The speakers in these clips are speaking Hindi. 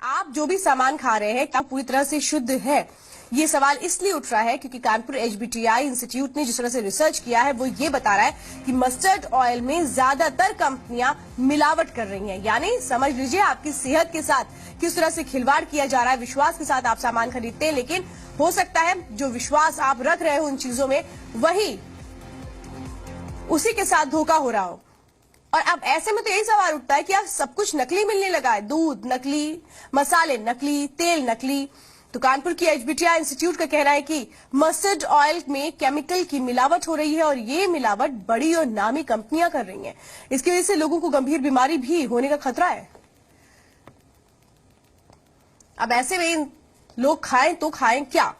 आप जो भी सामान खा रहे हैं क्या पूरी तरह से शुद्ध है? ये सवाल इसलिए उठ रहा है क्योंकि कानपुर एचबीटीआई इंस्टीट्यूट ने जिस तरह से रिसर्च किया है वो ये बता रहा है कि मस्टर्ड ऑयल में ज्यादातर कंपनियां मिलावट कर रही हैं। यानी समझ लीजिए आपकी सेहत के साथ किस तरह से खिलवाड़ किया जा रहा है। विश्वास के साथ आप सामान खरीदते हैं, लेकिन हो सकता है जो विश्वास आप रख रहे हो उन चीजों में वही उसी के साथ धोखा हो रहा हो। और अब ऐसे में तो यही सवाल उठता है कि अब सब कुछ नकली मिलने लगा है। दूध नकली, मसाले नकली, तेल नकली। तो कानपुर की एचबीटीआई इंस्टीट्यूट का कहना है कि मस्टर्ड ऑयल में केमिकल की मिलावट हो रही है और ये मिलावट बड़ी और नामी कंपनियां कर रही हैं। इसकी वजह से लोगों को गंभीर बीमारी भी होने का खतरा है। अब ऐसे में लोग खाएं तो खाएं क्या?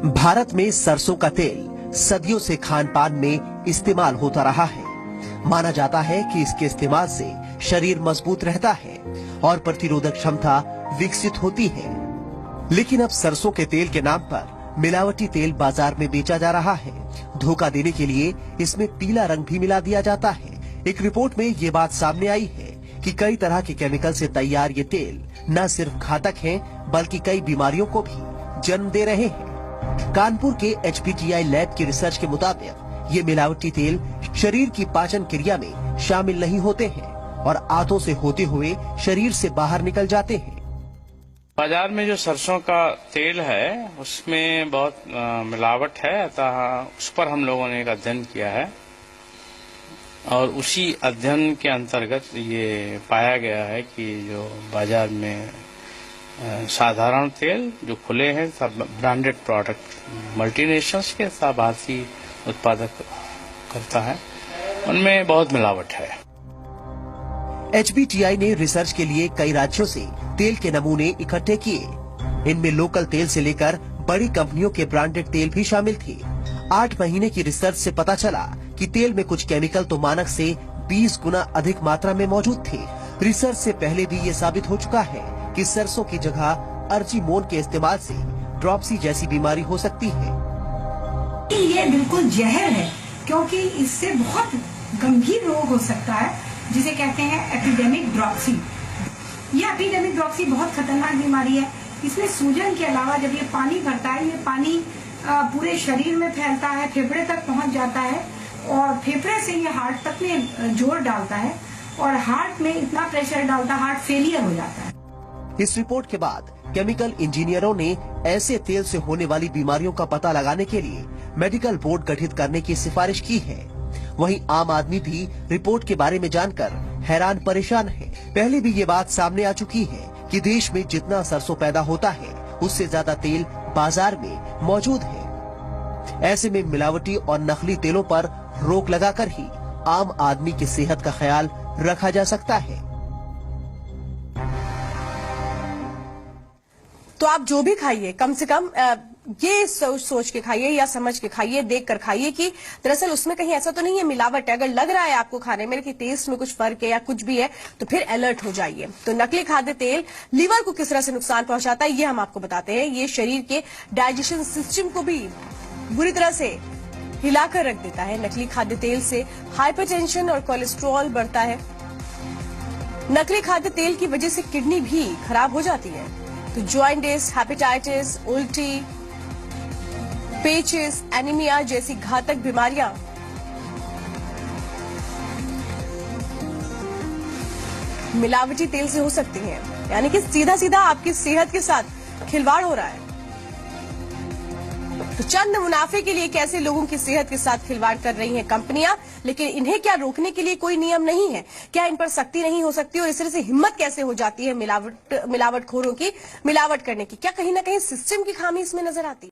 भारत में सरसों का तेल सदियों से खान पान में इस्तेमाल होता रहा है। माना जाता है कि इसके इस्तेमाल से शरीर मजबूत रहता है और प्रतिरोधक क्षमता विकसित होती है। लेकिन अब सरसों के तेल के नाम पर मिलावटी तेल बाजार में बेचा जा रहा है। धोखा देने के लिए इसमें पीला रंग भी मिला दिया जाता है। एक रिपोर्ट में ये बात सामने आई है कि कई तरह के केमिकल से तैयार ये तेल न सिर्फ घातक है बल्कि कई बीमारियों को भी जन्म दे रहे हैं। कानपुर के एचबीटीआई लैब की रिसर्च के मुताबिक ये मिलावटी तेल शरीर की पाचन क्रिया में शामिल नहीं होते हैं और आंतों से होते हुए शरीर से बाहर निकल जाते हैं। बाजार में जो सरसों का तेल है उसमें बहुत मिलावट है, अतः उस पर हम लोगों ने एक अध्ययन किया है और उसी अध्ययन के अंतर्गत ये पाया गया है कि जो बाजार में साधारण तेल जो खुले हैं सब ब्रांडेड प्रोडक्ट मल्टीनेशनल्स के सब भारतीय उत्पादक करता है, उनमें बहुत मिलावट है। एचबीटीआई ने रिसर्च के लिए कई राज्यों से तेल के नमूने इकट्ठे किए। इनमें लोकल तेल से लेकर बड़ी कंपनियों के ब्रांडेड तेल भी शामिल थे। 8 महीने की रिसर्च से पता चला कि तेल में कुछ केमिकल तो मानक से 20 गुना अधिक मात्रा में मौजूद थे। रिसर्च से पहले भी ये साबित हो चुका है कि सरसों की जगह अर्जिमोन के इस्तेमाल से ड्रॉपसी जैसी बीमारी हो सकती है। ये बिल्कुल जहर है क्योंकि इससे बहुत गंभीर रोग हो सकता है जिसे कहते हैं एपिडेमिक ड्रॉपसी। ये एपिडेमिक ड्रॉपसी बहुत खतरनाक बीमारी है। इसमें सूजन के अलावा जब ये पानी भरता है, ये पानी पूरे शरीर में फैलता है, फेफड़े तक पहुंच जाता है और फेफड़े से ये हार्ट तक में जोर डालता है और हार्ट में इतना प्रेशर डालता है, हार्ट फेलियर हो जाता है। इस रिपोर्ट के बाद केमिकल इंजीनियरों ने ऐसे तेल से होने वाली बीमारियों का पता लगाने के लिए मेडिकल बोर्ड गठित करने की सिफारिश की है। वहीं आम आदमी भी रिपोर्ट के बारे में जानकर हैरान परेशान है। पहले भी ये बात सामने आ चुकी है कि देश में जितना सरसों पैदा होता है उससे ज्यादा तेल बाजार में मौजूद है। ऐसे में मिलावटी और नकली तेलों पर रोक लगाकर ही आम आदमी की सेहत का ख्याल रखा जा सकता है। तो आप जो भी खाइए कम से कम ये सोच के खाइए या समझ के खाइए, देख कर खाइए कि दरअसल उसमें कहीं ऐसा तो नहीं है मिलावट है। अगर लग रहा है आपको खाने में कि टेस्ट में कुछ फर्क है या कुछ भी है तो फिर अलर्ट हो जाइए। तो नकली खाद्य तेल लीवर को किस तरह से नुकसान पहुंचाता है ये हम आपको बताते हैं। ये शरीर के डाइजेशन सिस्टम को भी बुरी तरह से हिलाकर रख देता है। नकली खाद्य तेल से हाइपरटेंशन और कोलेस्ट्रॉल बढ़ता है। नकली खाद्य तेल की वजह से किडनी भी खराब हो जाती है। तो जॉइंटिस, हेपेटाइटिस, उल्टी, पेचिस, एनीमिया जैसी घातक बीमारियां मिलावटी तेल से हो सकती हैं। यानी कि सीधा सीधा आपकी सेहत के साथ खिलवाड़ हो रहा है। तो चंद मुनाफे के लिए कैसे लोगों की सेहत के साथ खिलवाड़ कर रही हैं कंपनियां, लेकिन इन्हें क्या रोकने के लिए कोई नियम नहीं है? क्या इन पर सख्ती नहीं हो सकती? और इस तरह से हिम्मत कैसे हो जाती है मिलावटखोरों की मिलावट करने की? क्या कहीं ना कहीं सिस्टम की खामी इसमें नजर आती है?